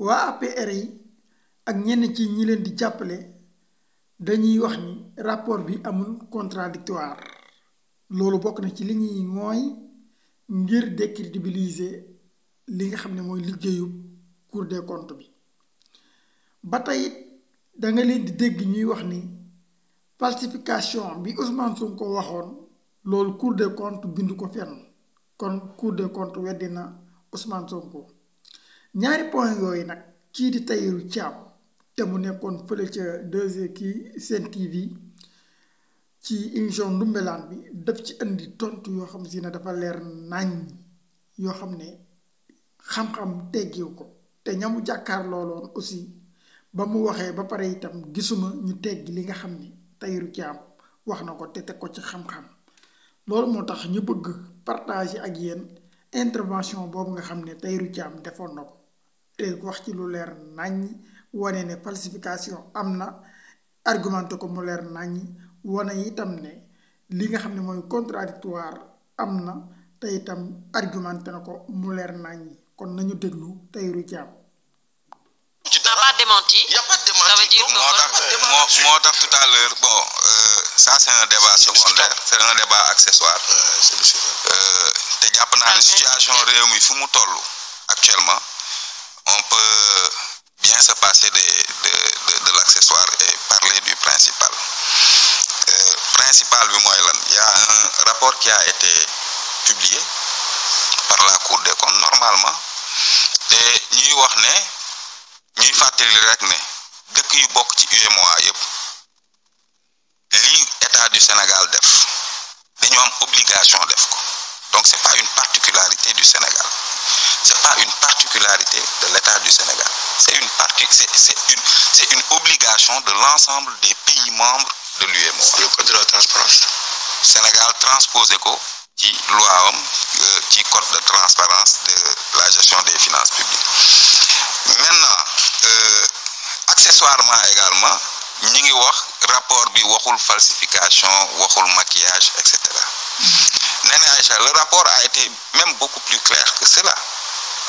waa APR yi ak ñenn ci ñi leen di jàppale dañuy wax ni rapport bi amul contradictoire loolu bokk na ci li ñuy mooy ngir décrédibiliser li nga xam ne mooy liggéeyu Cour des comptes bi ba tey it da nga leen di dégg ñuy wax ni falsification bi Ousmane Sonko waxoon loolu Cour des comptes bindu ko fenn kon Cour des comptes weddi na Ousmane Sonko ñaari point yooyu nag kii di Tahirou Thiam te mu nekkoon fële ca 2 kii Sen TV ci émission Ndoumbelane bi daf ci indi tontu yoo xam si ne dafa leer nañ yoo xam ne xam-xam teggiw ko te ñamu jàkkaar looloon aussi ba mu waxee ba pare itam gisuma ñu teggi li nga xam ni Tahirou Thiam wax na ko te teg ko ci xam-xam loolu moo tax ñu bëgg partager ak yéen intervention boobu nga xam ne Tahirou Thiam defoon na ko te wax ci lu leer nañ wane ne falsification am na argumenté ko mu leer nañ wane itam ne li nga xam ne mooy contradictoire am na te itam argumenté na ko mu leer nañ kon nañu déglu Tahirou Thiam. Tu n'as pas démenti. Il n'y a pas de démenti. Ça veut dire que moi, tout à l'heure, bon, ça c'est un débat secondaire, c'est un débat accessoire. Te jàpp naa ne situation réew mi fu mu toll actuellement, on peut bien se passer de l'accessoire et parler du principal. Principal bi mooy lan, il y a un rapport qui a été publié par la Cour des comptes normalement te ñuy wax ne ñuy fàttali rek ne dëkk yu bokk ci UEMOA yëpp li état du Sénégal def dañu am obligation def ko donc c'est pas une particularité du Sénégal, c'est pas une particularité de l'état du Sénégal, c'est une obligation de l'ensemble des pays membres de l'UEMOA. Le code de la transparence. Sénégal transposé ko ci loi am ci code de transparence de la gestion des finances publiques. Maintenant accessoirement également ñi ngi wax rapport bi waxul falsification waxul maquillage etc. Néné Aïcha, le rapport a été même beaucoup plus clair que cela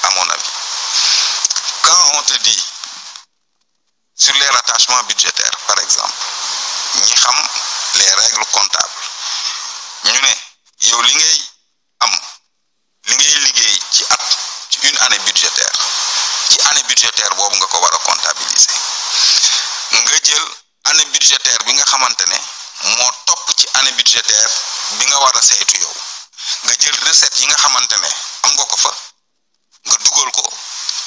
à mon avis. Quand on te dit sur les rattachements budgétaires par exemple ñi xam les règles comptables ñu ne yow li ngay am li ngay liggéey ci at ci une année budgétaire ci année budgétaire boobu nga ko war a comptabiliser nga jël année budgétaire bi nga xamante ne moo topp ci année budgétaire bi nga war a saytu yow nga jël recette yi nga xamante ne am nga ko fa nga dugal ko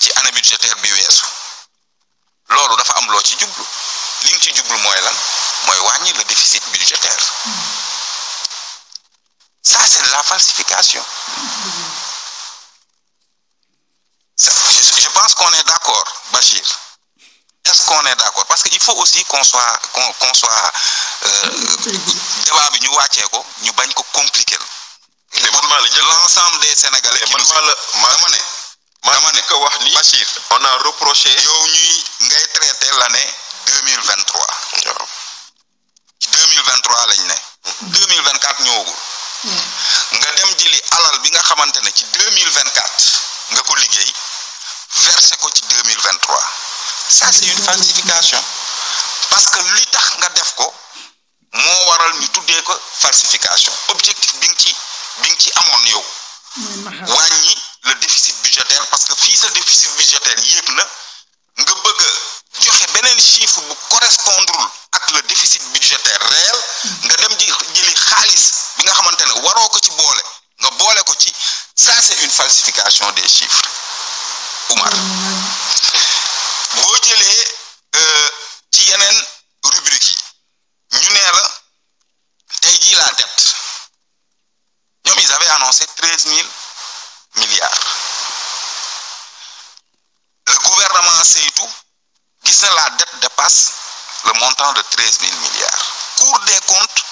ci année budgétaire bi weesu loolu dafa am loo ci jublu li nga ci jublu mooy lan mooy wàññi le déficit budgétaire. Ça c'est de la falsification. Je pense qu'on est d'accord, Bachir. Est-ce qu'on est d'accord? Parce qu'il faut aussi qu'on soit débat bi ñu wàccee ko ñu bañ ko compliquer. L'ensemble des Sénégalais qui dama ne ko wax ni Bachir, on a reproché yow ñuy ngay traiter l'année 2023. 2023 lañ ne. 2024 ñëwagul. nga dem jëli alal bi nga xamante ne ci 2024 nga ko liggéey versé ko ci 2023 ça c'est une falsification parce que li tax nga def ko moo waral ñu tuddee ko falsification objectif bi nga ci amoon yow wàññi le déficit budgétaire parce que fii sa déficit budgétaire yéeg na nga bëgg a joxe beneen chiffre bu correspondrul ak le déficit budgétaire réel nga dem jëli xaalis bi nga xamante ne waroo ko ci boole nga boole ko ci ça c'est une falsification des chiffres Oumar boo jëlee ci yeneen rubrique yi ñu nee la tey jii la dette ñoom ils avaient annoncé 13 000 milliards le gouvernement saytu gis na la dette dépasse le montant de 13 000 milliards. Cour des comptes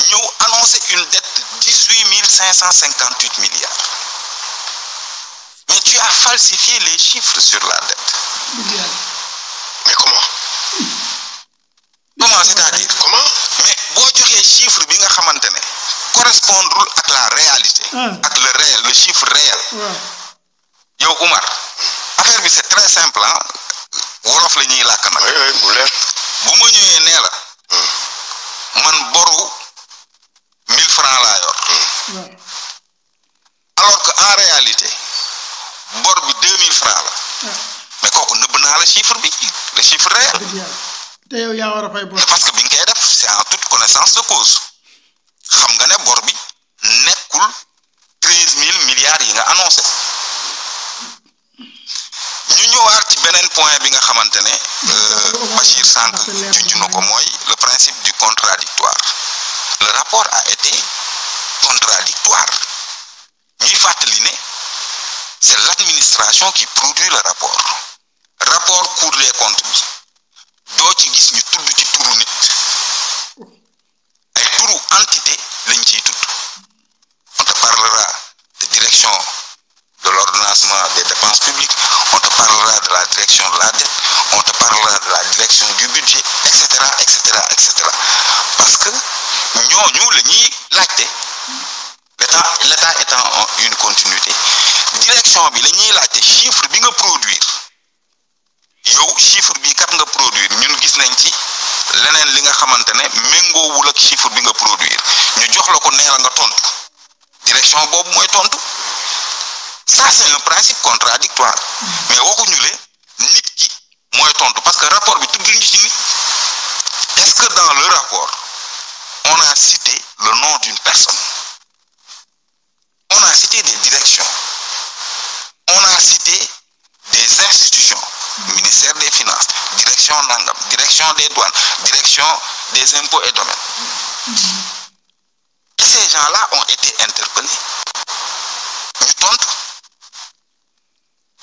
ñëw annoncé une dette de 18 558 milliards. Mais tu as falsifié les chiffres sur la dette. Mais comment? Comment c'est-à-dire? Comment? Mais boo joxee chiffre bi nga xamante ne correspondrul ak la réalité. Ak le réel, le chiffre réel. yow Oumar affaire bi c'est très simple ah wolof la ñuy làkk nag. bu leer. bu ma ñëwee nee la man boru 1000 francs laa yor alors que en réalité bor bi 2000 francs la mais kooku nëbb naa la chiffre bi le chiffre réel. te yow yaa war a fay bor. parce que bi nga koy def c'est en toute connaissance de cause xam nga ne bor bi nekkul 13000 milliards yi nga annoncé. ñu ñëwaat ci beneen point bi nga xamante ne Bachir Sànq junj na ko mooy le principe du contradictoire le rapport a été contradictoire ñuy fàttali ne c'est l'administration qui produit le rapport Cour des comptes bi doo ci gis ñu tudd ci turu nit ay turu entité lañ ciy tudd on te parlera de direction de l'ordonnancement des dépenses publiques, on te parlera de la direction de la dette, on te parlera de la direction du budget, etc., etc., etc. Parce que ñooñu la ñuy laajte l'état étant une continuité direction bi la ñuy laajte chiffre bi nga produire yow chiffre bi kat nga produire ñun gis nañ ci leneen li nga xamante ne méngoowul ak chiffre bi nga produire ñu jox la ko nee la nga tontu direction boobu mooy tontu. Ça c'est un principe contradictoire mais waxuñu le nit ki mooy tontu parce que rapport bi tudduñu ci nit. Est-ce que dans le rapport on a cité le nom d'une personne? On a cité des directions, on a cité des institutions, ministère des Finances, direction nangam, direction des douanes, direction des impôts et domaines. Et ces gens-là ont été interpellés ñu tontu.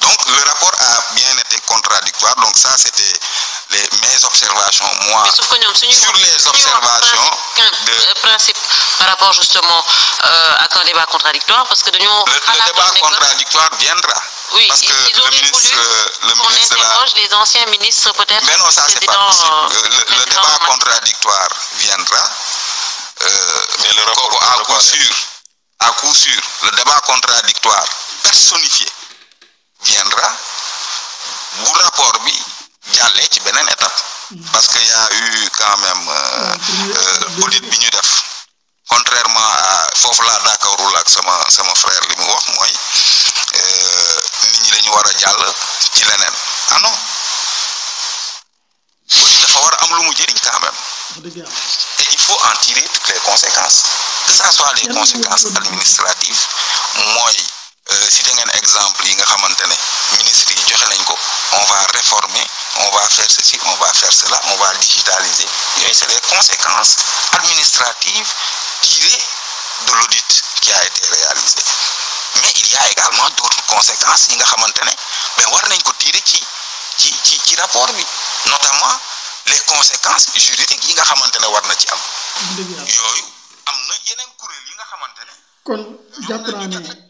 Donc le rapport a bien été contradictoire. Donc ça c'était mes observations moi sur les observations de principe par rapport justement à un débat contradictoire parce que le débat contradictoire viendra. Oui, parce que le ministre de la... les anciens ministres peut-être. Mais non, ça c'est pas possible. Le débat contradictoire viendra. Mais le rapport à coup sûr, le débat contradictoire personnifié viendra bu rapport bi jàllee ci beneen étape parce que y a eu quand même audit bi ñu def contrairement à foofu laa d'accordul ak sama frère li mu wax mooy nit ñi dañu war a jàll ci leneen ah non audit dafa war a am lu mu jëriñ quand même et il faut en tirer toutes les conséquences que ça soit des conséquences administratives mooy cité ngeen exemple yi nga xamante ne ministre yi joxe nañ ko on va réformer on va faire ceci on va faire cela on va digitaliser yooyu c'est les conséquences administratives tirées de l'audit qui a été réalisé mais il y a également d'autres conséquences yi nga xamante ne mais war nañ ko tirer ci rapport bi notamment les conséquences juridiques yi nga xamante ne war na ci am yooyu am na yeneen kuréel yi nga xamante ne kon jàpp naa ne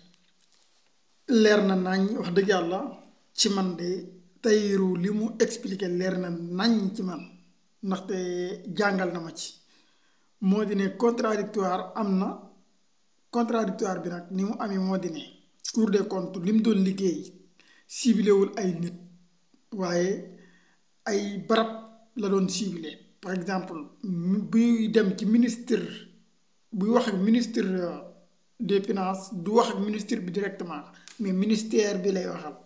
leer na nañ wax dëgg yàlla ci man de Tahirou li mu expliqué leer na nañ ci man ndaxte jàngal na ma ci moo di ne contradictoire am na contradictoire bi nag ni mu amee moo di ne Cour des comptes li mu doon liggéey ciblewul ay nit waaye ay barab la doon ciblé par exemple buy dem ci ministre buy wax ak ministre des finances du wax ak ministre bi directement mais ministère bi lay waxal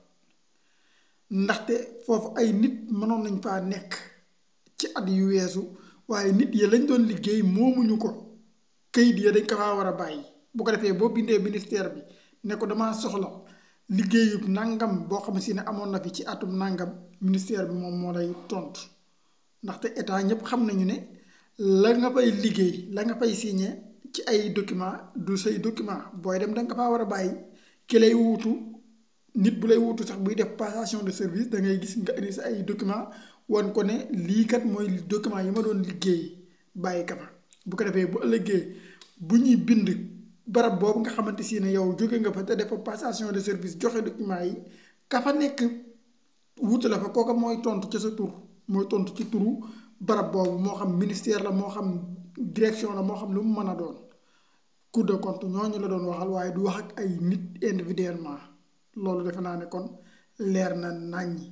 ndaxte foofu ay nit mënoon nañ faa nekk ci at yu weesu waaye nit ya lañ doon liggéey moomuñu ko kayit ya dañ ko faa war a bàyyi bu ko defee boo bindee ministère bi ne ko damaa soxla liggéeyu nangam boo xam si ne amoon na fi ci atum nangam ministère bi moom moo lay tontu ndaxte état ñëpp xam nañu ne la nga fay liggéey la nga fay signé ci ay document du say document booy dem danga ko faa war a bàyyi ki lay wuutu nit bu lay wuutu sax buy def passation de service da ngay gis nga indi sa ay document wan ko ne lii kat mooy document yi ma doon liggéey bàyyi ka fa bu ko defee bu ëllëgee bu ñuy bind barab boobu nga xamante si ne yow jóge nga fa te def passation de service joxe document yi ka fa nekk wuutu la fa kooka mooy tontu ca sa tur mooy tontu ci turu barab boobu moo xam ministère la moo xam direction la moo xam lu mu mën a doon Cour des comptes ñooñu la doon waxal waaye du wax ak ay nit individuellement loolu defe naa ne kon leer na naññi